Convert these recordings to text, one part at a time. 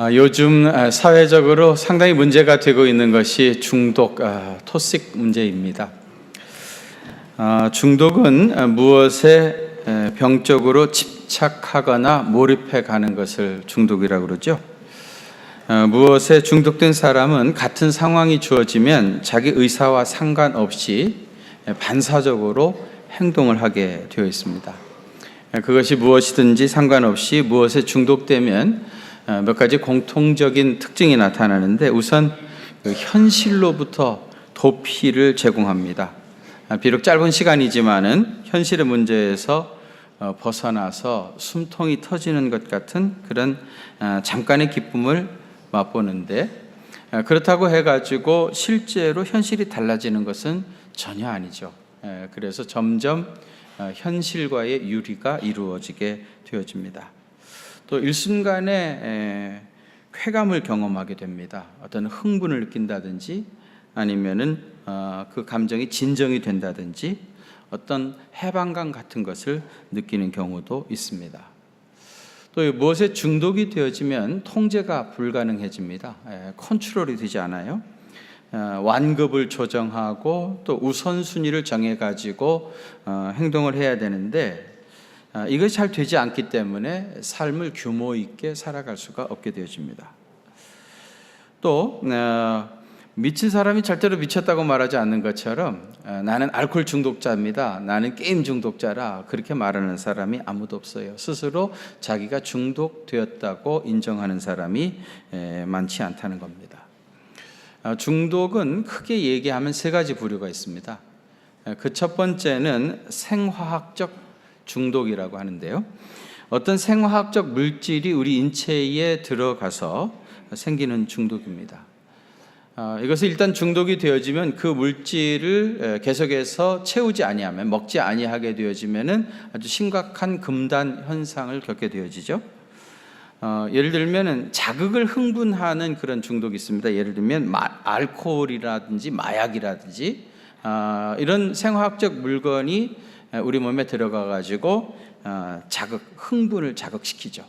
요즘 사회적으로 상당히 문제가 되고 있는 것이 중독, 토식 문제입니다. 중독은 무엇에 병적으로 집착하거나 몰입해 가는 것을 중독이라고 그러죠. 무엇에 중독된 사람은 같은 상황이 주어지면 자기 의사와 상관없이 반사적으로 행동을 하게 되어 있습니다. 그것이 무엇이든지 상관없이 무엇에 중독되면 몇 가지 공통적인 특징이 나타나는데, 우선 그 현실로부터 도피를 제공합니다. 비록 짧은 시간이지만은 현실의 문제에서 벗어나서 숨통이 터지는 것 같은 그런 잠깐의 기쁨을 맛보는데, 그렇다고 해가지고 실제로 현실이 달라지는 것은 전혀 아니죠. 그래서 점점 현실과의 유리가 이루어지게 되어집니다. 또 일순간에 쾌감을 경험하게 됩니다. 어떤 흥분을 느낀다든지, 아니면은 그 감정이 진정이 된다든지, 어떤 해방감 같은 것을 느끼는 경우도 있습니다. 또 무엇에 중독이 되어지면 통제가 불가능해집니다. 컨트롤이 되지 않아요. 완급을 조정하고 또 우선순위를 정해가지고 행동을 해야 되는데, 이것이 잘 되지 않기 때문에 삶을 규모 있게 살아갈 수가 없게 되어집니다. 또 미친 사람이 절대로 미쳤다고 말하지 않는 것처럼, 나는 알코올 중독자입니다, 나는 게임 중독자라, 그렇게 말하는 사람이 아무도 없어요. 스스로 자기가 중독되었다고 인정하는 사람이 많지 않다는 겁니다. 중독은 크게 얘기하면 세 가지 부류가 있습니다. 그 첫 번째는 생화학적 중독이라고 하는데요, 어떤 생화학적 물질이 우리 인체에 들어가서 생기는 중독입니다. 이것은 일단 중독이 되어지면 그 물질을 계속해서 채우지 아니하면, 먹지 아니하게 되어지면은 아주 심각한 금단 현상을 겪게 되어지죠. 예를 들면은 자극을 흥분하는 그런 중독이 있습니다. 예를 들면 알코올이라든지 마약이라든지 이런 생화학적 물건이 우리 몸에 들어가 가지고 흥분을 자극시키죠.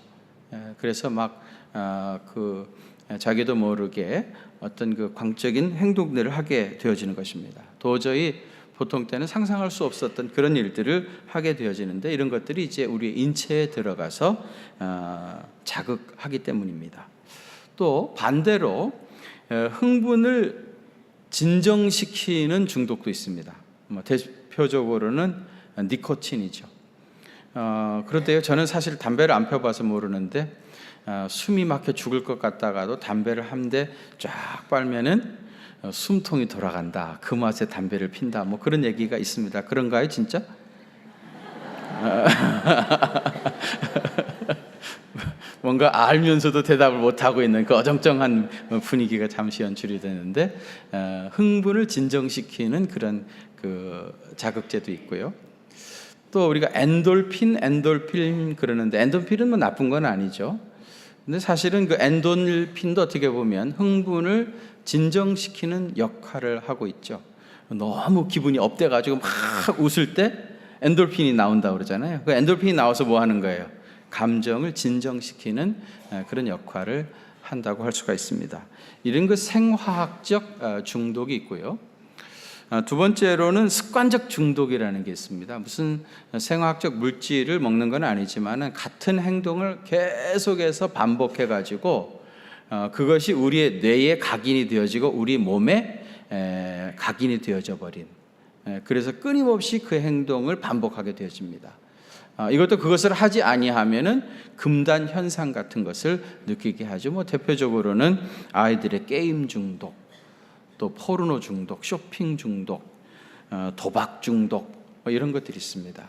그래서 자기도 모르게 어떤 그 광적인 행동들을 하게 되어지는 것입니다. 도저히 보통 때는 상상할 수 없었던 그런 일들을 하게 되어지는데, 이런 것들이 이제 우리 인체에 들어가서 자극하기 때문입니다. 또 반대로 흥분을 진정시키는 중독도 있습니다. 대표적으로는 니코틴이죠. 그런데요, 저는 사실 담배를 안 펴봐서 모르는데, 숨이 막혀 죽을 것 같다가도 담배를 한 대 쫙 빨면은 숨통이 돌아간다, 그 맛에 담배를 핀다, 뭐 그런 얘기가 있습니다. 그런가요, 진짜? 뭔가 알면서도 대답을 못하고 있는 그 어정쩡한 분위기가 잠시 연출이 되는데, 흥분을 진정시키는 그런 그 자극제도 있고요. 또 우리가 엔돌핀 그러는데, 엔돌핀은 뭐 나쁜 건 아니죠. 근데 사실은 그 엔돌핀도 어떻게 보면 흥분을 진정시키는 역할을 하고 있죠. 너무 기분이 업돼가지고 막 웃을 때 엔돌핀이 나온다고 그러잖아요. 그 엔돌핀이 나와서 뭐 하는 거예요? 감정을 진정시키는 그런 역할을 한다고 할 수가 있습니다. 이런 그 생화학적 중독이 있고요. 두 번째로는 습관적 중독이라는 게 있습니다. 무슨 생화학적 물질을 먹는 건 아니지만 같은 행동을 계속해서 반복해 가지고 그것이 우리의 뇌에 각인이 되어지고 우리 몸에 각인이 되어져 버린, 그래서 끊임없이 그 행동을 반복하게 되어집니다. 이것도 그것을 하지 아니하면은 금단 현상 같은 것을 느끼게 하죠. 뭐 대표적으로는 아이들의 게임 중독, 또 포르노 중독, 쇼핑 중독, 도박 중독, 이런 것들이 있습니다.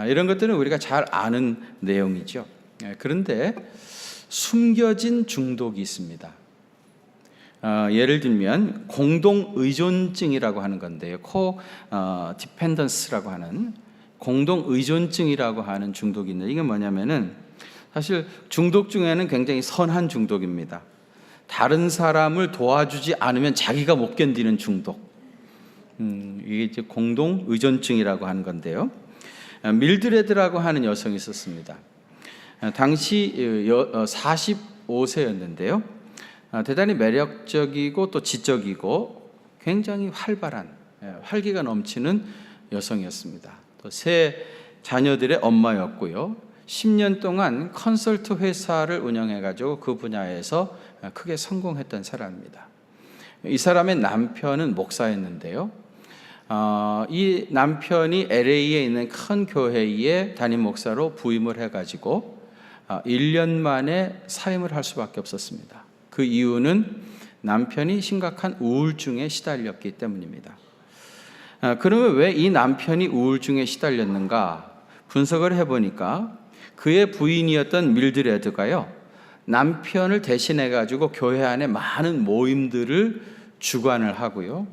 이런 것들은 우리가 잘 아는 내용이죠. 그런데 숨겨진 중독이 있습니다. 예를 들면 공동 의존증이라고 하는 건데요, 디펜던스라고 하는 공동 의존증이라고 하는 중독이 있는데, 이게 뭐냐면은 사실 중독 중에는 굉장히 선한 중독입니다. 다른 사람을 도와주지 않으면 자기가 못 견디는 중독. 이게 이제 공동 의존증이라고 하는 건데요. 밀드레드라고 하는 여성이 있었습니다. 당시 45세였는데요. 대단히 매력적이고 또 지적이고 굉장히 활발한, 활기가 넘치는 여성이었습니다. 또 세 자녀들의 엄마였고요. 10년 동안 컨설트 회사를 운영해가지고 그 분야에서 크게 성공했던 사람입니다. 이 사람의 남편은 목사였는데요. 이 남편이 LA에 있는 큰 교회에 담임 목사로 부임을 해가지고 1년 만에 사임을 할 수밖에 없었습니다. 그 이유는 남편이 심각한 우울증에 시달렸기 때문입니다. 그러면 왜 이 남편이 우울증에 시달렸는가 분석을 해보니까 그의 부인이었던 밀드레드가요, 남편을 대신해 가지고 교회 안에 많은 모임들을 주관을 하고요.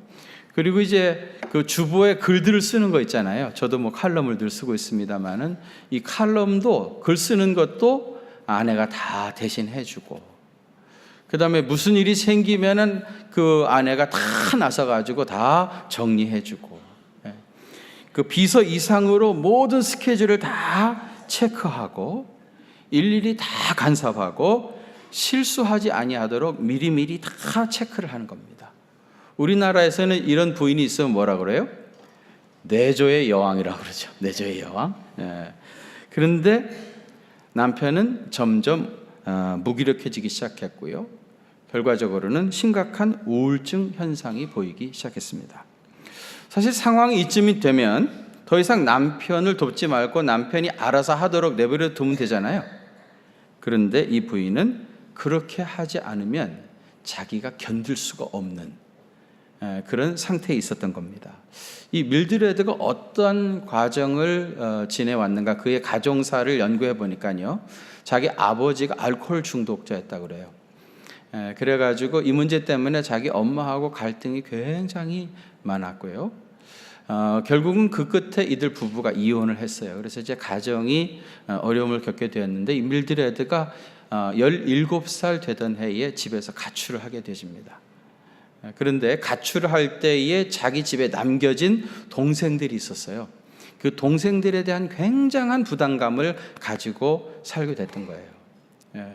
그리고 이제 그 주보에 글들을 쓰는 거 있잖아요. 저도 뭐 칼럼을 늘 쓰고 있습니다만은 이 칼럼도 글 쓰는 것도 아내가 다 대신해 주고, 그다음에 무슨 일이 생기면은 그 아내가 다 나서 가지고 다 정리해 주고, 그 비서 이상으로 모든 스케줄을 다 체크하고 일일이 다 간섭하고 실수하지 아니하도록 미리미리 다 체크를 하는 겁니다. 우리나라에서는 이런 부인이 있으면 뭐라 그래요? 내조의 여왕이라고 그러죠. 내조의 여왕. 그런데 남편은 점점 무기력해지기 시작했고요. 결과적으로는 심각한 우울증 현상이 보이기 시작했습니다. 사실 상황이 이쯤이 되면 더 이상 남편을 돕지 말고 남편이 알아서 하도록 내버려 두면 되잖아요. 그런데 이 부인은 그렇게 하지 않으면 자기가 견딜 수가 없는 그런 상태에 있었던 겁니다. 이 밀드레드가 어떤 과정을 지내왔는가, 그의 가정사를 연구해 보니까요, 자기 아버지가 알코올 중독자였다고 그래요. 그래가지고 이 문제 때문에 자기 엄마하고 갈등이 굉장히 많았고요. 결국은 그 끝에 이들 부부가 이혼을 했어요. 그래서 이제 가정이 어려움을 겪게 되었는데, 이 밀드레드가 17살 되던 해에 집에서 가출을 하게 되십니다. 그런데 가출을 할 때에 자기 집에 남겨진 동생들이 있었어요. 그 동생들에 대한 굉장한 부담감을 가지고 살게 됐던 거예요.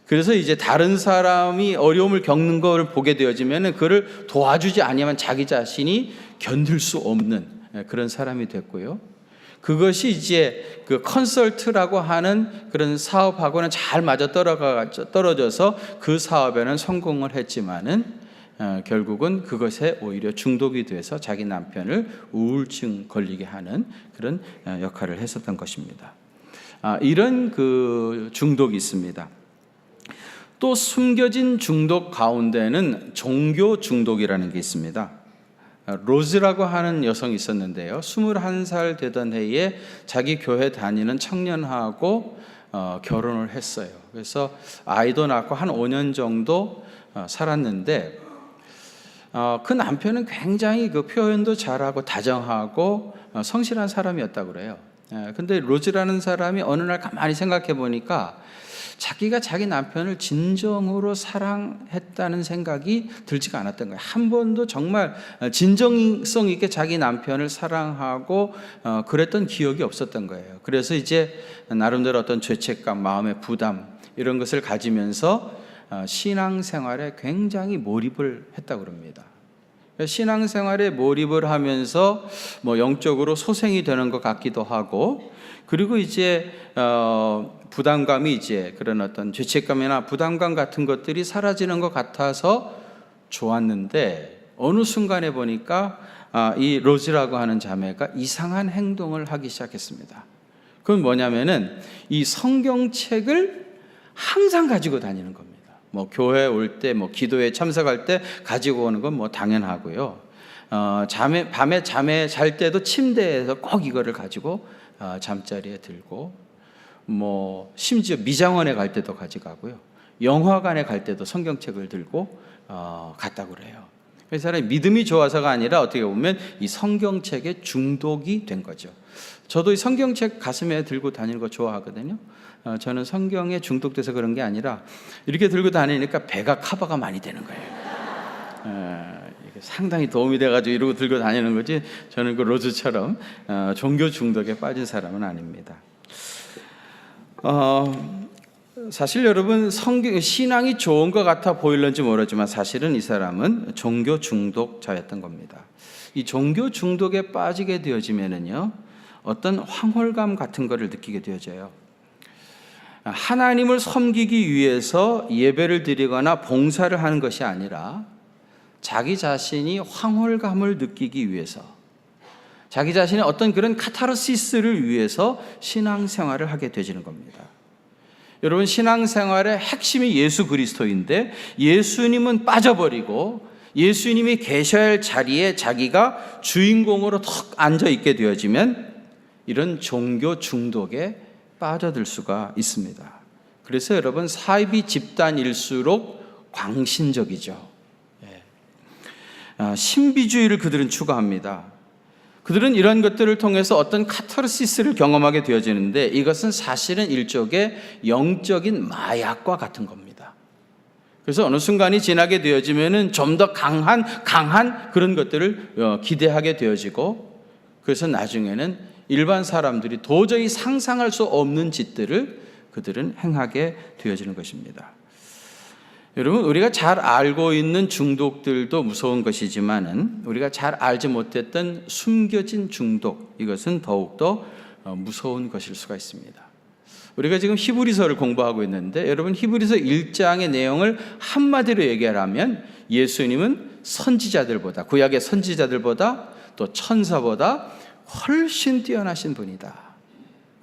그래서 이제 다른 사람이 어려움을 겪는 걸 보게 되어지면 그를 도와주지 아니하면 자기 자신이 견딜 수 없는 그런 사람이 됐고요. 그것이 이제 그 컨설트라고 하는 그런 사업하고는 잘 맞아 떨어져서 그 사업에는 성공을 했지만은 결국은 그것에 오히려 중독이 돼서 자기 남편을 우울증 걸리게 하는 그런 역할을 했었던 것입니다. 이런 그 중독이 있습니다. 또 숨겨진 중독 가운데는 종교 중독이라는 게 있습니다. 로즈라고 하는 여성이 있었는데요, 21살 되던 해에 자기 교회 다니는 청년하고 결혼을 했어요. 그래서 아이도 낳고 한 5년 정도 살았는데, 그 남편은 굉장히 그 표현도 잘하고 다정하고 성실한 사람이었다고 그래요. 근데 로즈라는 사람이 어느 날 가만히 생각해 보니까 자기가 자기 남편을 진정으로 사랑했다는 생각이 들지가 않았던 거예요. 한 번도 정말 진정성 있게 자기 남편을 사랑하고 그랬던 기억이 없었던 거예요. 그래서 이제 나름대로 어떤 죄책감, 마음의 부담 이런 것을 가지면서 신앙생활에 굉장히 몰입을 했다고 그럽니다. 신앙생활에 몰입을 하면서 뭐 영적으로 소생이 되는 것 같기도 하고, 그리고 이제 부담감이 이제 그런 어떤 죄책감이나 부담감 같은 것들이 사라지는 것 같아서 좋았는데, 어느 순간에 보니까 이 로즈라고 하는 자매가 이상한 행동을 하기 시작했습니다. 그건 뭐냐면은 이 성경책을 항상 가지고 다니는 겁니다. 뭐 교회 올 때, 뭐 기도에 참석할 때 가지고 오는 건 뭐 당연하고요. 밤에 잠에 잘 때도 침대에서 꼭 이거를 가지고 잠자리에 들고, 뭐 심지어 미장원에 갈 때도 가져가고요. 영화관에 갈 때도 성경책을 들고 갔다고 그래요. 이 사람이 믿음이 좋아서가 아니라 어떻게 보면 이 성경책에 중독이 된 거죠. 저도 이 성경책 가슴에 들고 다니는 거 좋아하거든요. 저는 성경에 중독돼서 그런 게 아니라 이렇게 들고 다니니까 배가 커버가 많이 되는 거예요. 이게 상당히 도움이 돼가지고 이러고 들고 다니는 거지, 저는 그 로즈처럼 종교 중독에 빠진 사람은 아닙니다. 사실 여러분 신앙이 좋은 것 같아 보일는지 모르지만 사실은 이 사람은 종교 중독자였던 겁니다. 이 종교 중독에 빠지게 되어지면은요, 어떤 황홀감 같은 것을 느끼게 되어져요. 하나님을 섬기기 위해서 예배를 드리거나 봉사를 하는 것이 아니라 자기 자신이 황홀감을 느끼기 위해서, 자기 자신의 어떤 그런 카타르시스를 위해서 신앙생활을 하게 되지는 겁니다. 여러분, 신앙생활의 핵심이 예수 그리스도인데 예수님은 빠져버리고 예수님이 계셔야 할 자리에 자기가 주인공으로 턱 앉아 있게 되어지면 이런 종교 중독에 빠져들 수가 있습니다. 그래서 여러분, 사이비 집단일수록 광신적이죠. 신비주의를 그들은 추구합니다. 그들은 이런 것들을 통해서 어떤 카타르시스를 경험하게 되어지는데 이것은 사실은 일종의 영적인 마약과 같은 겁니다. 그래서 어느 순간이 지나게 되어지면은 좀 더 강한 그런 것들을 기대하게 되어지고, 그래서 나중에는 일반 사람들이 도저히 상상할 수 없는 짓들을 그들은 행하게 되어지는 것입니다. 여러분, 우리가 잘 알고 있는 중독들도 무서운 것이지만은 우리가 잘 알지 못했던 숨겨진 중독, 이것은 더욱더 무서운 것일 수가 있습니다. 우리가 지금 히브리서를 공부하고 있는데 여러분, 히브리서 1장의 내용을 한마디로 얘기하라면 예수님은 선지자들보다, 구약의 선지자들보다 또 천사보다 훨씬 뛰어나신 분이다.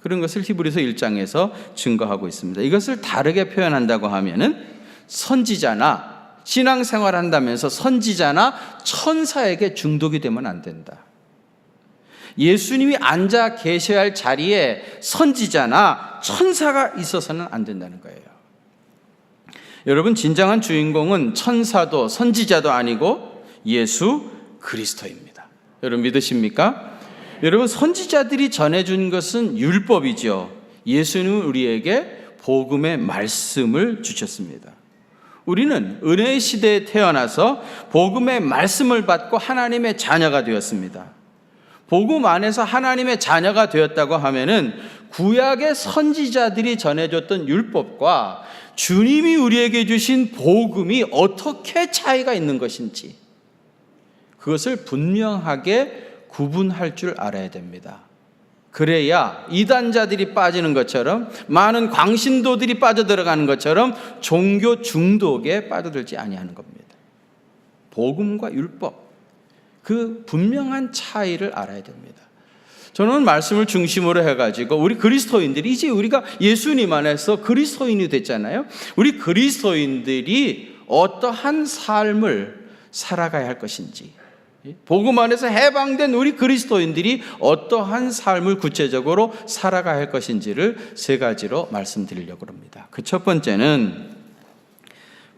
그런 것을 히브리서 1장에서 증거하고 있습니다. 이것을 다르게 표현한다고 하면은 선지자나 신앙생활 한다면서 선지자나 천사에게 중독이 되면 안 된다. 예수님이 앉아 계셔야 할 자리에 선지자나 천사가 있어서는 안 된다는 거예요. 여러분, 진정한 주인공은 천사도 선지자도 아니고 예수 그리스도입니다. 여러분, 믿으십니까? 여러분, 선지자들이 전해준 것은 율법이죠. 예수님은 우리에게 복음의 말씀을 주셨습니다. 우리는 은혜의 시대에 태어나서 복음의 말씀을 받고 하나님의 자녀가 되었습니다. 복음 안에서 하나님의 자녀가 되었다고 하면은 구약의 선지자들이 전해줬던 율법과 주님이 우리에게 주신 복음이 어떻게 차이가 있는 것인지 그것을 분명하게 구분할 줄 알아야 됩니다. 그래야 이단자들이 빠지는 것처럼, 많은 광신도들이 빠져들어가는 것처럼 종교 중독에 빠져들지 아니하는 겁니다. 복음과 율법, 그 분명한 차이를 알아야 됩니다. 저는 말씀을 중심으로 해가지고 우리 그리스도인들이, 이제 우리가 예수님 안에서 그리스도인이 됐잖아요. 우리 그리스도인들이 어떠한 삶을 살아가야 할 것인지, 복음 안에서 해방된 우리 그리스도인들이 어떠한 삶을 구체적으로 살아가야 할 것인지를 세 가지로 말씀드리려고 합니다. 그 첫 번째는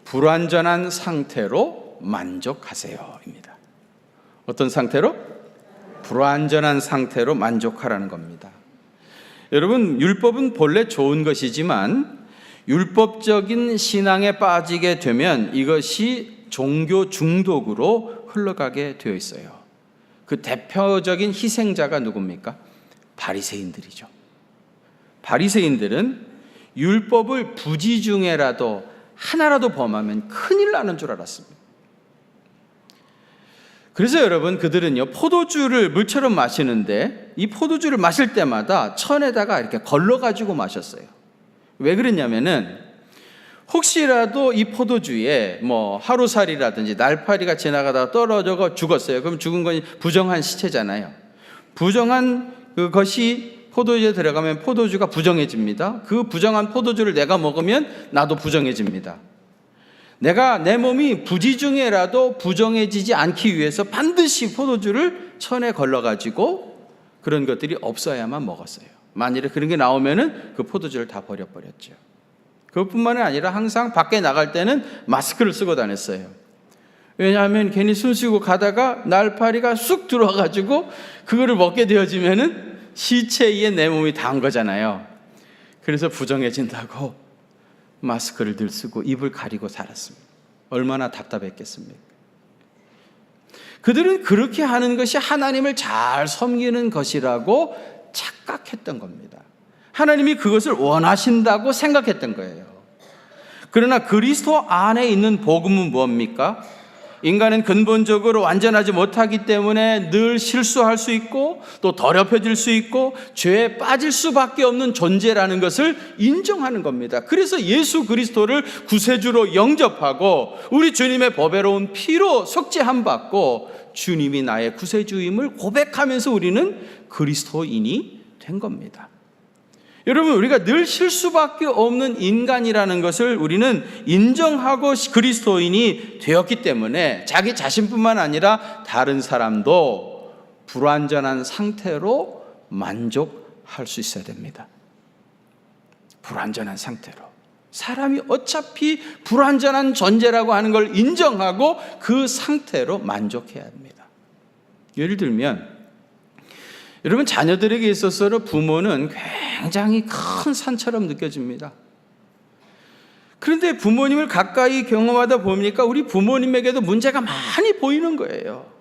불완전한 상태로 만족하세요입니다. 어떤 상태로? 불완전한 상태로 만족하라는 겁니다. 여러분, 율법은 본래 좋은 것이지만 율법적인 신앙에 빠지게 되면 이것이 종교 중독으로 흘러가게 되어 있어요. 그 대표적인 희생자가 누굽니까? 바리새인들이죠. 바리새인들은 율법을 부지 중에라도 하나라도 범하면 큰일 나는 줄 알았습니다. 그래서 여러분, 그들은요, 포도주를 물처럼 마시는데 이 포도주를 마실 때마다 천에다가 이렇게 걸러가지고 마셨어요. 왜 그랬냐면은 혹시라도 이 포도주에 뭐 하루살이라든지 날파리가 지나가다가 떨어져 죽었어요. 그럼 죽은 건 부정한 시체잖아요. 부정한 그것이 포도주에 들어가면 포도주가 부정해집니다. 그 부정한 포도주를 내가 먹으면 나도 부정해집니다. 내 몸이 부지 중에라도 부정해지지 않기 위해서 반드시 포도주를 천에 걸러가지고 그런 것들이 없어야만 먹었어요. 만일에 그런 게 나오면은 그 포도주를 다 버려버렸죠. 그것뿐만이 아니라 항상 밖에 나갈 때는 마스크를 쓰고 다녔어요. 왜냐하면 괜히 숨 쉬고 가다가 날파리가 쑥 들어와가지고 그거를 먹게 되어지면은 시체 위에 내 몸이 닿은 거잖아요. 그래서 부정해진다고 마스크를 늘 쓰고 입을 가리고 살았습니다. 얼마나 답답했겠습니까? 그들은 그렇게 하는 것이 하나님을 잘 섬기는 것이라고 착각했던 겁니다. 하나님이 그것을 원하신다고 생각했던 거예요. 그러나 그리스도 안에 있는 복음은 뭡니까? 인간은 근본적으로 완전하지 못하기 때문에 늘 실수할 수 있고 또 더럽혀질 수 있고 죄에 빠질 수밖에 없는 존재라는 것을 인정하는 겁니다. 그래서 예수 그리스도를 구세주로 영접하고 우리 주님의 보배로운 피로 속죄함 받고 주님이 나의 구세주임을 고백하면서 우리는 그리스도인이 된 겁니다. 여러분, 우리가 늘 실수밖에 없는 인간이라는 것을 우리는 인정하고 그리스도인이 되었기 때문에 자기 자신뿐만 아니라 다른 사람도 불완전한 상태로 만족할 수 있어야 됩니다. 불완전한 상태로. 사람이 어차피 불완전한 존재라고 하는 걸 인정하고 그 상태로 만족해야 합니다. 예를 들면 여러분, 자녀들에게 있어서는 부모는 굉장히 큰 산처럼 느껴집니다. 그런데 부모님을 가까이 경험하다 보니까 우리 부모님에게도 문제가 많이 보이는 거예요.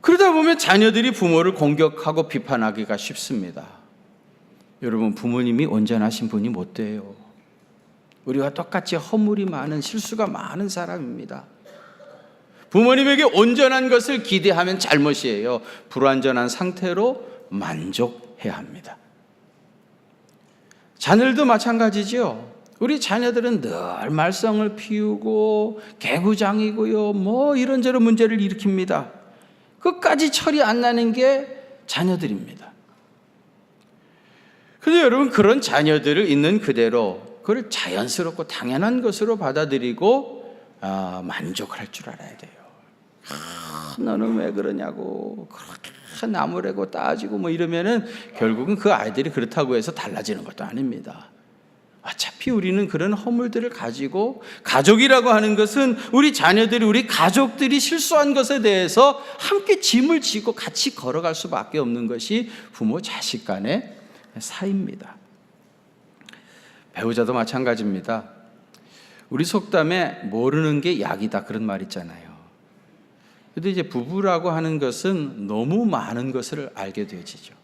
그러다 보면 자녀들이 부모를 공격하고 비판하기가 쉽습니다. 여러분, 부모님이 온전하신 분이 못 돼요. 우리와 똑같이 허물이 많은, 실수가 많은 사람입니다. 부모님에게 온전한 것을 기대하면 잘못이에요. 불완전한 상태로 만족해야 합니다. 자녀들도 마찬가지죠. 우리 자녀들은 늘 말썽을 피우고 개구장이고요, 뭐 이런저런 문제를 일으킵니다. 끝까지 철이 안 나는 게 자녀들입니다. 그런데 여러분, 그런 자녀들을 있는 그대로 그걸 자연스럽고 당연한 것으로 받아들이고 만족할 줄 알아야 돼요. 너는 왜 그러냐고 그렇게 나무래고 따지고 뭐 이러면은 결국은 그 아이들이 그렇다고 해서 달라지는 것도 아닙니다. 어차피 우리는 그런 허물들을 가지고, 가족이라고 하는 것은 우리 자녀들이, 우리 가족들이 실수한 것에 대해서 함께 짐을 지고 같이 걸어갈 수밖에 없는 것이 부모 자식 간의 사이입니다. 배우자도 마찬가지입니다. 우리 속담에 모르는 게 약이다 그런 말 있잖아요. 그런데 이제 부부라고 하는 것은 너무 많은 것을 알게 되어지죠.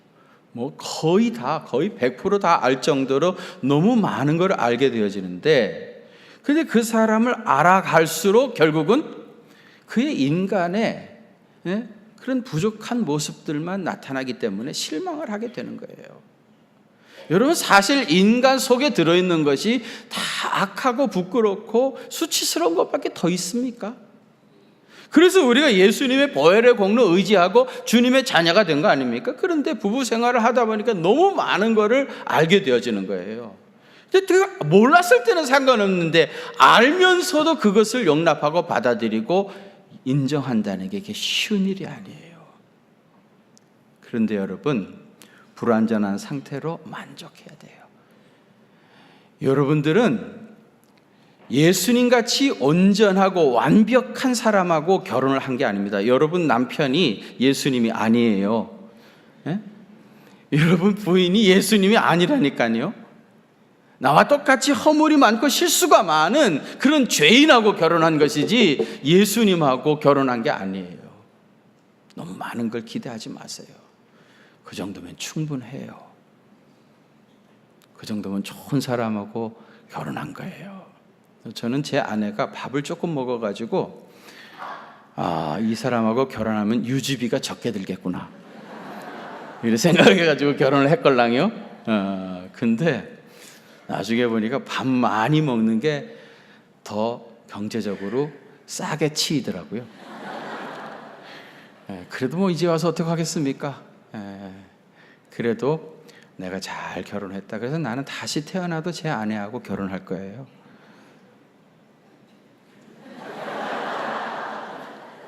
뭐 거의 100% 다 알 정도로 너무 많은 걸 알게 되어지는데, 근데 그 사람을 알아갈수록 결국은 그의 인간의 그런 부족한 모습들만 나타나기 때문에 실망을 하게 되는 거예요. 여러분, 사실 인간 속에 들어있는 것이 다 악하고 부끄럽고 수치스러운 것밖에 더 있습니까? 그래서 우리가 예수님의 보혈의 공로 의지하고 주님의 자녀가 된 거 아닙니까? 그런데 부부 생활을 하다 보니까 너무 많은 것을 알게 되어지는 거예요. 근데 몰랐을 때는 상관없는데 알면서도 그것을 용납하고 받아들이고 인정한다는 게 이게 쉬운 일이 아니에요. 그런데 여러분, 불완전한 상태로 만족해야 돼요. 여러분들은 예수님같이 온전하고 완벽한 사람하고 결혼을 한 게 아닙니다. 여러분 남편이 예수님이 아니에요. 여러분 부인이 예수님이 아니라니까요. 나와 똑같이 허물이 많고 실수가 많은 그런 죄인하고 결혼한 것이지 예수님하고 결혼한 게 아니에요. 너무 많은 걸 기대하지 마세요. 그 정도면 충분해요. 그 정도면 좋은 사람하고 결혼한 거예요. 저는 제 아내가 밥을 조금 먹어가지고 이 사람하고 결혼하면 유지비가 적게 들겠구나 이렇게 생각해가지고 결혼을 했걸랑요. 근데 나중에 보니까 밥 많이 먹는 게 더 경제적으로 싸게 치이더라고요. 그래도 뭐 이제 와서 어떻게 하겠습니까? 그래도 내가 잘 결혼했다. 그래서 나는 다시 태어나도 제 아내하고 결혼할 거예요.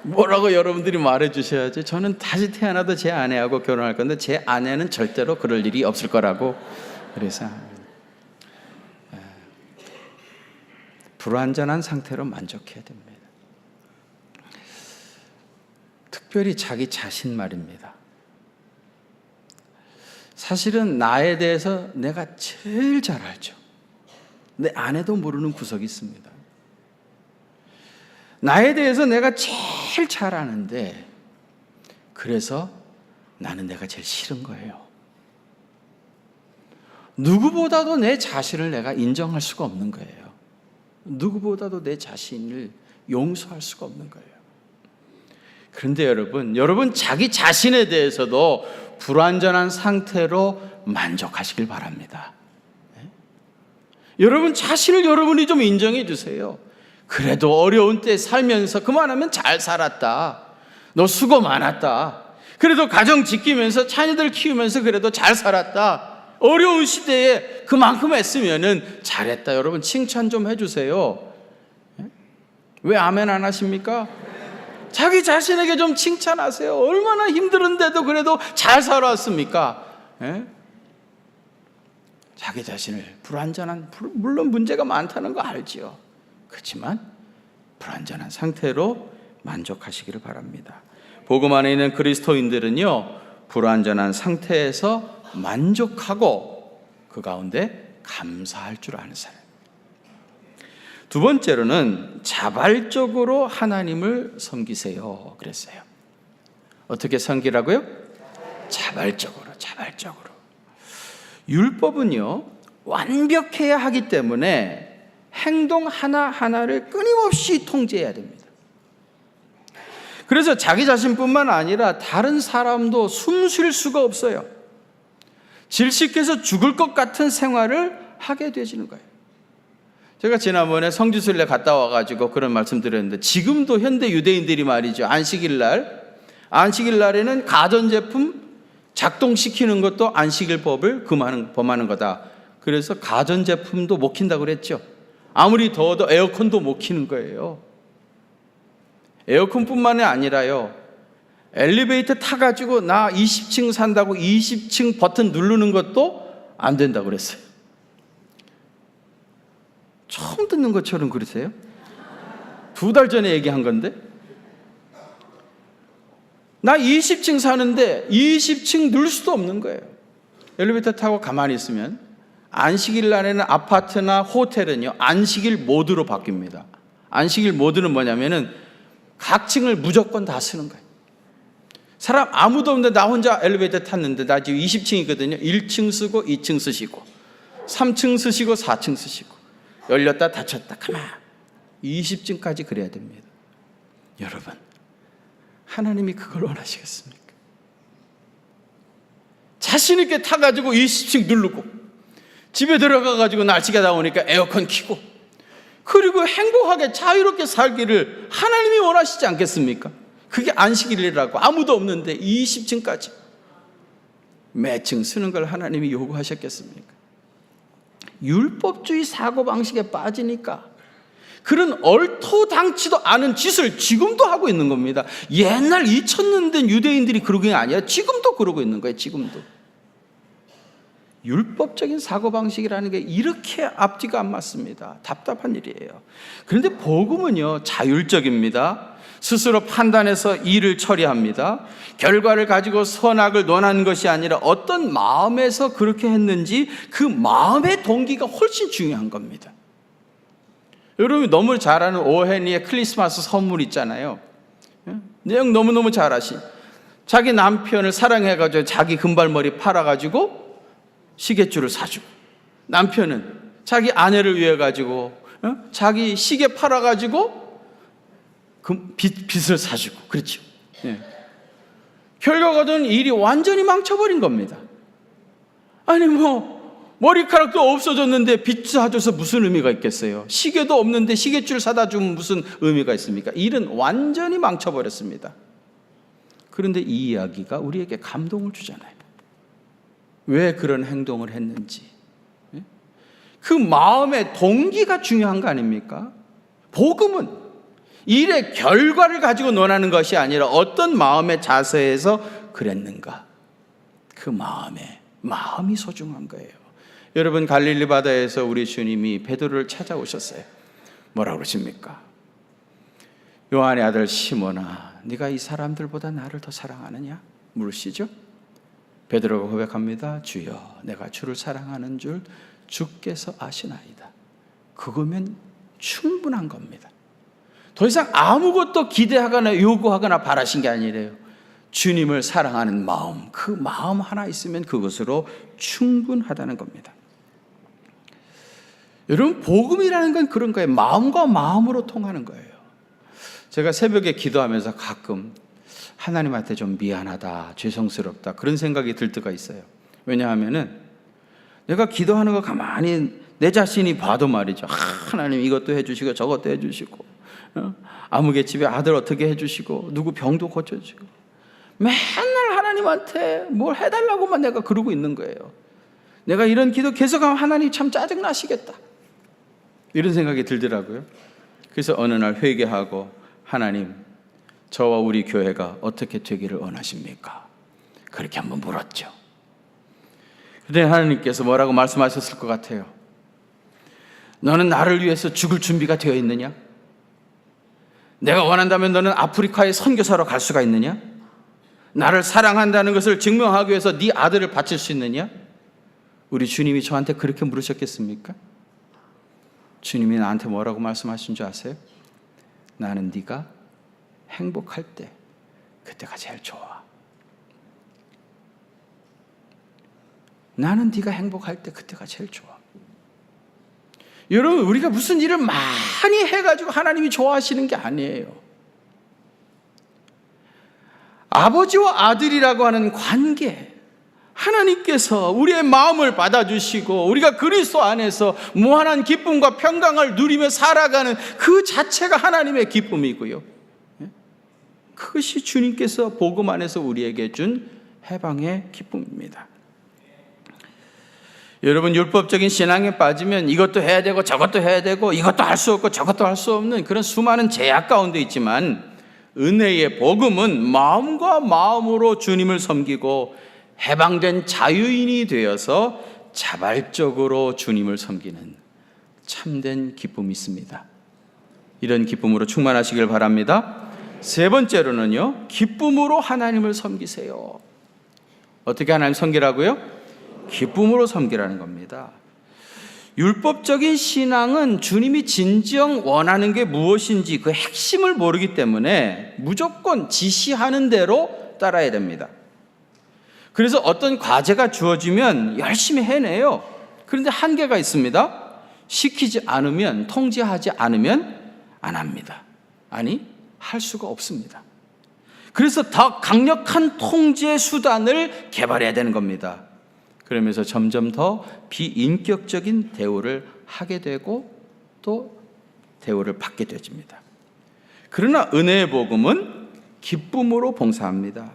뭐라고 여러분들이 말해 주셔야지. 저는 다시 태어나도 제 아내하고 결혼할 건데 제 아내는 절대로 그럴 일이 없을 거라고. 그래서 불완전한 상태로 만족해야 됩니다. 특별히 자기 자신 말입니다. 사실은 나에 대해서 내가 제일 잘 알죠. 내 아내도 모르는 구석이 있습니다. 나에 대해서 내가 제일 잘 아는데 그래서 나는 내가 제일 싫은 거예요. 누구보다도 내 자신을 내가 인정할 수가 없는 거예요. 누구보다도 내 자신을 용서할 수가 없는 거예요. 그런데 여러분 자기 자신에 대해서도 불완전한 상태로 만족하시길 바랍니다. 네? 여러분 자신을 여러분이 좀 인정해 주세요. 그래도 어려운 때 살면서 그만하면 잘 살았다. 너 수고 많았다. 그래도 가정 지키면서 자녀들 키우면서 그래도 잘 살았다. 어려운 시대에 그만큼 했으면은 잘했다. 여러분 칭찬 좀 해주세요. 왜 아멘 안 하십니까? 자기 자신에게 좀 칭찬하세요. 얼마나 힘들은데도 그래도 잘 살아왔습니까? 자기 자신을 불완전한, 물론 문제가 많다는 거 알지요. 그렇지만 불완전한 상태로 만족하시기를 바랍니다. 복음 안에 있는 그리스도인들은요, 불완전한 상태에서 만족하고 그 가운데 감사할 줄 아는 사람. 두 번째로는 자발적으로 하나님을 섬기세요 그랬어요. 어떻게 섬기라고요? 자발적으로. 율법은요, 완벽해야 하기 때문에 행동 하나하나를 끊임없이 통제해야 됩니다. 그래서 자기 자신뿐만 아니라 다른 사람도 숨 쉴 수가 없어요. 질식해서 죽을 것 같은 생활을 하게 되지는 거예요. 제가 지난번에 성지순례 갔다 와가지고 그런 말씀 드렸는데, 지금도 현대 유대인들이 말이죠, 안식일날에는 가전제품 작동시키는 것도 안식일법을 범하는 거다. 그래서 가전제품도 못 킨다고 그랬죠. 아무리 더워도 에어컨도 못 키는 거예요. 에어컨뿐만이 아니라요, 엘리베이터 타가지고 나 20층 산다고 20층 버튼 누르는 것도 안 된다고 그랬어요. 처음 듣는 것처럼 그러세요? 2달 전에 얘기한 건데, 나 20층 사는데 20층 누를 수도 없는 거예요. 엘리베이터 타고 가만히 있으면 안식일 날에는 아파트나 호텔은요, 안식일 모드로 바뀝니다. 안식일 모드는 뭐냐면은 각 층을 무조건 다 쓰는 거예요. 사람 아무도 없는데 나 혼자 엘리베이터 탔는데, 나 지금 20층이거든요. 1층 쓰고 2층 쓰시고 3층 쓰시고 4층 쓰시고, 열렸다 닫혔다 가만 20층까지 그래야 됩니다. 여러분, 하나님이 그걸 원하시겠습니까? 자신 있게 타가지고 20층 누르고, 집에 들어가가지고 날씨가 나오니까 에어컨 켜고, 그리고 행복하게 자유롭게 살기를 하나님이 원하시지 않겠습니까? 그게 안식일이라고, 아무도 없는데 20층까지 매층 쓰는 걸 하나님이 요구하셨겠습니까? 율법주의 사고방식에 빠지니까 그런 얼토당치도 않은 짓을 지금도 하고 있는 겁니다. 옛날 2000년 된 유대인들이 그러는 게 아니라 지금도 그러고 있는 거예요. 지금도. 율법적인 사고방식이라는 게 이렇게 앞뒤가 안 맞습니다. 답답한 일이에요. 그런데 복음은요, 자율적입니다. 스스로 판단해서 일을 처리합니다. 결과를 가지고 선악을 논하는 것이 아니라 어떤 마음에서 그렇게 했는지 그 마음의 동기가 훨씬 중요한 겁니다. 여러분이 너무 잘 아는 오헤니의 크리스마스 선물 있잖아요. 내용 너무너무 잘 아시. 자기 남편을 사랑해가지고 자기 금발머리 팔아가지고 시계줄을 사주고, 남편은 자기 아내를 위해 가지고 자기 시계 팔아가지고 빚을 사주고, 그렇죠. 결과가는 일이 완전히 망쳐버린 겁니다. 아니 머리카락도 없어졌는데 빚 사줘서 무슨 의미가 있겠어요? 시계도 없는데 시계줄 사다 주면 무슨 의미가 있습니까? 일은 완전히 망쳐버렸습니다. 그런데 이 이야기가 우리에게 감동을 주잖아요. 왜 그런 행동을 했는지, 그 마음의 동기가 중요한 거 아닙니까? 복음은 일의 결과를 가지고 논하는 것이 아니라 어떤 마음의 자세에서 그랬는가, 그 마음이 소중한 거예요. 여러분, 갈릴리 바다에서 우리 주님이 베드로를 찾아오셨어요. 뭐라고 그러십니까? 요한의 아들 시몬아, 네가 이 사람들보다 나를 더 사랑하느냐? 물으시죠. 베드로가 고백합니다. 주여, 내가 주를 사랑하는 줄 주께서 아시나이다. 그거면 충분한 겁니다. 더 이상 아무것도 기대하거나 요구하거나 바라신 게 아니래요. 주님을 사랑하는 마음, 그 마음 하나 있으면 그것으로 충분하다는 겁니다. 여러분, 복음이라는 건 그런 거예요. 마음과 마음으로 통하는 거예요. 제가 새벽에 기도하면서 가끔 하나님한테 좀 미안하다, 죄송스럽다, 그런 생각이 들 때가 있어요. 왜냐하면은 내가 기도하는 거 가만히 내 자신이 봐도 말이죠. 하나님 이것도 해주시고 저것도 해주시고, 아무개 집에 아들 어떻게 해주시고, 누구 병도 고쳐주시고, 맨날 하나님한테 뭘 해달라고만 내가 그러고 있는 거예요. 내가 이런 기도 계속하면 하나님 참 짜증나시겠다, 이런 생각이 들더라고요. 그래서 어느 날 회개하고, 하나님, 저와 우리 교회가 어떻게 되기를 원하십니까? 그렇게 한번 물었죠. 그런데 하나님께서 뭐라고 말씀하셨을 것 같아요? 너는 나를 위해서 죽을 준비가 되어 있느냐? 내가 원한다면 너는 아프리카에 선교사로 갈 수가 있느냐? 나를 사랑한다는 것을 증명하기 위해서 네 아들을 바칠 수 있느냐? 우리 주님이 저한테 그렇게 물으셨겠습니까? 주님이 나한테 뭐라고 말씀하신 줄 아세요? 나는 네가 행복할 때 그때가 제일 좋아. 나는 네가 행복할 때 그때가 제일 좋아. 여러분, 우리가 무슨 일을 많이 해가지고 하나님이 좋아하시는 게 아니에요. 아버지와 아들이라고 하는 관계, 하나님께서 우리의 마음을 받아주시고 우리가 그리스도 안에서 무한한 기쁨과 평강을 누리며 살아가는 그 자체가 하나님의 기쁨이고요. 그것이 주님께서 복음 안에서 우리에게 준 해방의 기쁨입니다. 여러분, 율법적인 신앙에 빠지면 이것도 해야 되고 저것도 해야 되고 이것도 할 수 없고 저것도 할 수 없는 그런 수많은 제약 가운데 있지만, 은혜의 복음은 마음과 마음으로 주님을 섬기고 해방된 자유인이 되어서 자발적으로 주님을 섬기는 참된 기쁨이 있습니다. 이런 기쁨으로 충만하시길 바랍니다. 세 번째로는요, 기쁨으로 하나님을 섬기세요. 어떻게 하나님 섬기라고요? 기쁨으로 섬기라는 겁니다. 율법적인 신앙은 주님이 진정 원하는 게 무엇인지 그 핵심을 모르기 때문에 무조건 지시하는 대로 따라야 됩니다. 그래서 어떤 과제가 주어지면 열심히 해내요. 그런데 한계가 있습니다. 시키지 않으면, 통제하지 않으면 안 합니다. 아니, 할 수가 없습니다. 그래서 더 강력한 통제 수단을 개발해야 되는 겁니다. 그러면서 점점 더 비인격적인 대우를 하게 되고 또 대우를 받게 되집니다. 그러나 은혜의 복음은 기쁨으로 봉사합니다.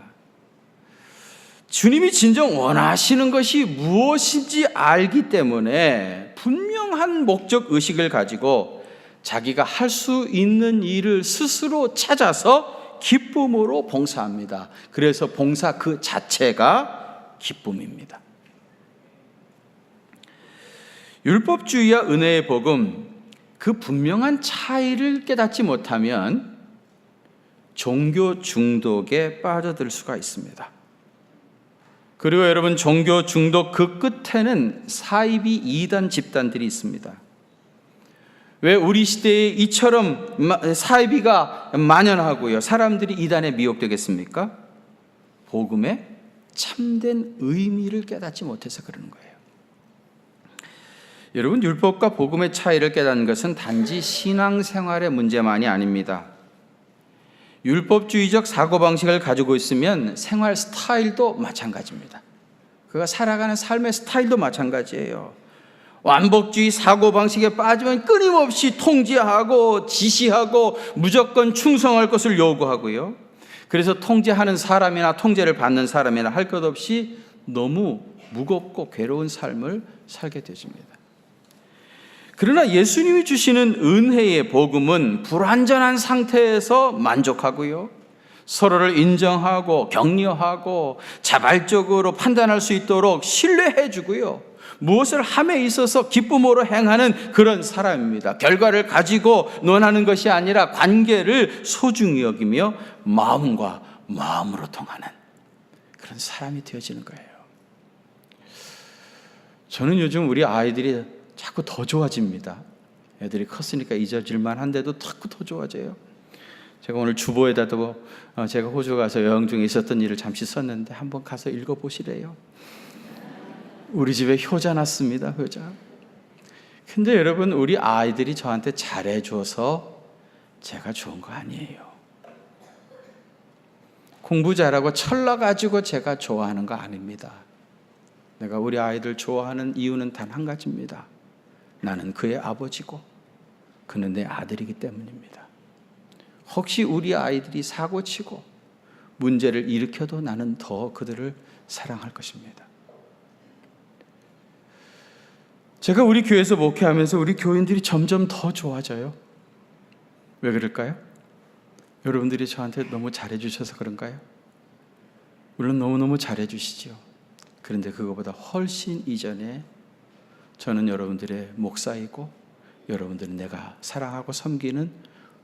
주님이 진정 원하시는 것이 무엇인지 알기 때문에 분명한 목적 의식을 가지고 자기가 할 수 있는 일을 스스로 찾아서 기쁨으로 봉사합니다. 그래서 봉사 그 자체가 기쁨입니다. 율법주의와 은혜의 복음, 그 분명한 차이를 깨닫지 못하면 종교 중독에 빠져들 수가 있습니다. 그리고 여러분, 종교 중독 그 끝에는 사이비 이단 집단들이 있습니다. 왜 우리 시대에 이처럼 사이비가 만연하고요, 사람들이 이단에 미혹되겠습니까? 복음의 참된 의미를 깨닫지 못해서 그러는 거예요. 여러분, 율법과 복음의 차이를 깨닫는 것은 단지 신앙생활의 문제만이 아닙니다. 율법주의적 사고방식을 가지고 있으면 생활 스타일도 마찬가지입니다. 그가 살아가는 삶의 스타일도 마찬가지예요. 완복주의 사고방식에 빠지면 끊임없이 통제하고 지시하고 무조건 충성할 것을 요구하고요. 그래서 통제하는 사람이나 통제를 받는 사람이나 할 것 없이 너무 무겁고 괴로운 삶을 살게 되십니다. 그러나 예수님이 주시는 은혜의 복음은 불완전한 상태에서 만족하고요, 서로를 인정하고 격려하고 자발적으로 판단할 수 있도록 신뢰해 주고요, 무엇을 함에 있어서 기쁨으로 행하는 그런 사람입니다. 결과를 가지고 논하는 것이 아니라 관계를 소중히 여기며 마음과 마음으로 통하는 그런 사람이 되어지는 거예요. 저는 요즘 우리 아이들이 자꾸 더 좋아집니다. 애들이 컸으니까 잊어질만 한데도 자꾸 더 좋아져요. 제가 오늘 주보에다도 제가 호주 가서 여행 중에 있었던 일을 잠시 썼는데 한번 가서 읽어보시래요. 우리 집에 효자 났습니다. 효자. 근데 여러분, 우리 아이들이 저한테 잘해줘서 제가 좋은 거 아니에요. 공부 잘하고 철러 가지고 제가 좋아하는 거 아닙니다. 내가 우리 아이들 좋아하는 이유는 단 한 가지입니다. 나는 그의 아버지고 그는 내 아들이기 때문입니다. 혹시 우리 아이들이 사고치고 문제를 일으켜도 나는 더 그들을 사랑할 것입니다. 제가 우리 교회에서 목회하면서 우리 교인들이 점점 더 좋아져요. 왜 그럴까요? 여러분들이 저한테 너무 잘해주셔서 그런가요? 물론 너무너무 잘해주시죠. 그런데 그거보다 훨씬 이전에 저는 여러분들의 목사이고 여러분들은 내가 사랑하고 섬기는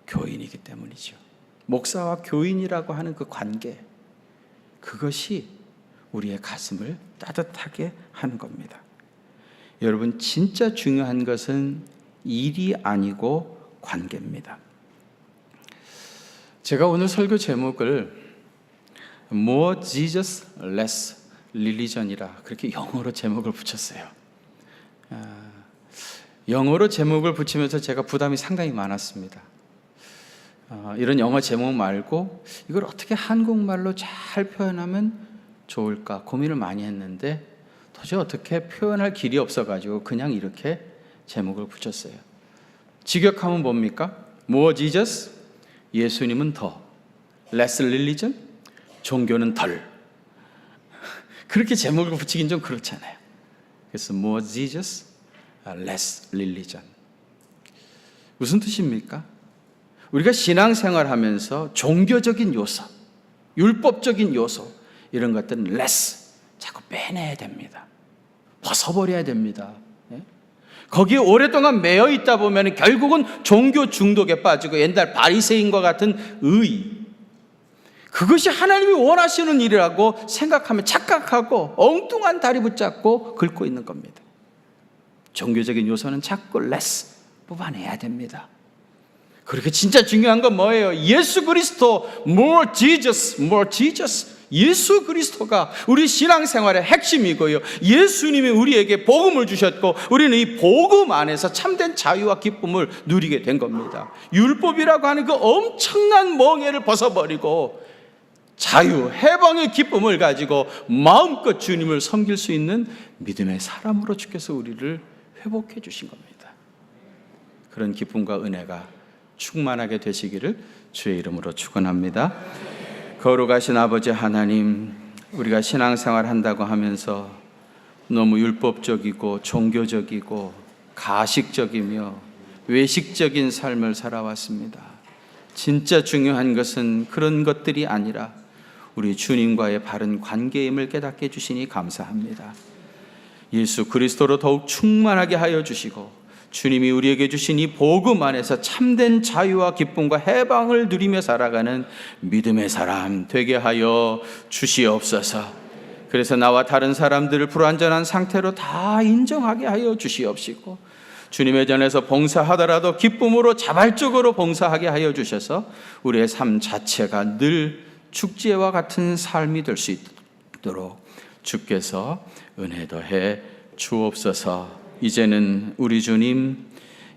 교인이기 때문이죠. 목사와 교인이라고 하는 그 관계, 그것이 우리의 가슴을 따뜻하게 하는 겁니다. 여러분, 진짜 중요한 것은 일이 아니고 관계입니다. 제가 오늘 설교 제목을 More Jesus, Less Religion이라 그렇게 영어로 제목을 붙였어요. 영어로 제목을 붙이면서 제가 부담이 상당히 많았습니다. 이런 영어 제목 말고 이걸 어떻게 한국말로 잘 표현하면 좋을까 고민을 많이 했는데 도저히 어떻게 표현할 길이 없어가지고 그냥 이렇게 제목을 붙였어요. 직역하면 뭡니까? More Jesus, 예수님은 더, Less Religion, 종교는 덜. 그렇게 제목을 붙이긴 좀 그렇잖아요. 그래서 More Jesus, Less Religion. 무슨 뜻입니까? 우리가 신앙생활하면서 종교적인 요소, 율법적인 요소 이런 것들은 less 자꾸 빼내야 됩니다. 벗어버려야 됩니다. 거기에 오랫동안 매여 있다 보면 결국은 종교 중독에 빠지고 옛날 바리새인과 같은 그것이 하나님이 원하시는 일이라고 생각하면 착각하고 엉뚱한 다리 붙잡고 긁고 있는 겁니다. 종교적인 요소는 자꾸 less 뽑아내야 됩니다. 그렇게 진짜 중요한 건 뭐예요? 예수 그리스도, more Jesus, more Jesus. 예수 그리스도가 우리 신앙생활의 핵심이고요. 예수님이 우리에게 복음을 주셨고 우리는 이 복음 안에서 참된 자유와 기쁨을 누리게 된 겁니다. 율법이라고 하는 그 엄청난 멍에를 벗어버리고 자유, 해방의 기쁨을 가지고 마음껏 주님을 섬길 수 있는 믿음의 사람으로 주께서 우리를 회복해 주신 겁니다. 그런 기쁨과 은혜가 충만하게 되시기를 주의 이름으로 축원합니다. 거룩하신 아버지 하나님, 우리가 신앙생활 한다고 하면서 너무 율법적이고 종교적이고 가식적이며 외식적인 삶을 살아왔습니다. 진짜 중요한 것은 그런 것들이 아니라 우리 주님과의 바른 관계임을 깨닫게 해주시니 감사합니다. 예수 그리스도로 더욱 충만하게 하여 주시고 주님이 우리에게 주신 이 복음 안에서 참된 자유와 기쁨과 해방을 누리며 살아가는 믿음의 사람 되게 하여 주시옵소서. 그래서 나와 다른 사람들을 불완전한 상태로 다 인정하게 하여 주시옵시고 주님의 전에서 봉사하더라도 기쁨으로 자발적으로 봉사하게 하여 주셔서 우리의 삶 자체가 늘 축제와 같은 삶이 될 수 있도록 주께서 은혜 더해 주옵소서. 이제는 우리 주님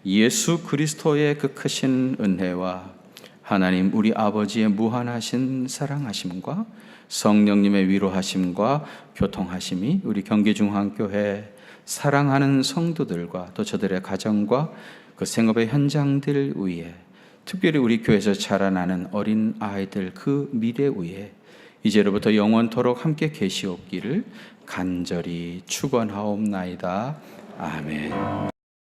예수 그리스도의 그 크신 은혜와 하나님 우리 아버지의 무한하신 사랑하심과 성령님의 위로하심과 교통하심이 우리 경기중앙교회 사랑하는 성도들과 또 저들의 가정과 그 생업의 현장들 위에 특별히 우리 교회에서 자라나는 어린 아이들 그 미래 위에 이제로부터 영원토록 함께 계시옵기를 간절히 축원하옵나이다. 아멘.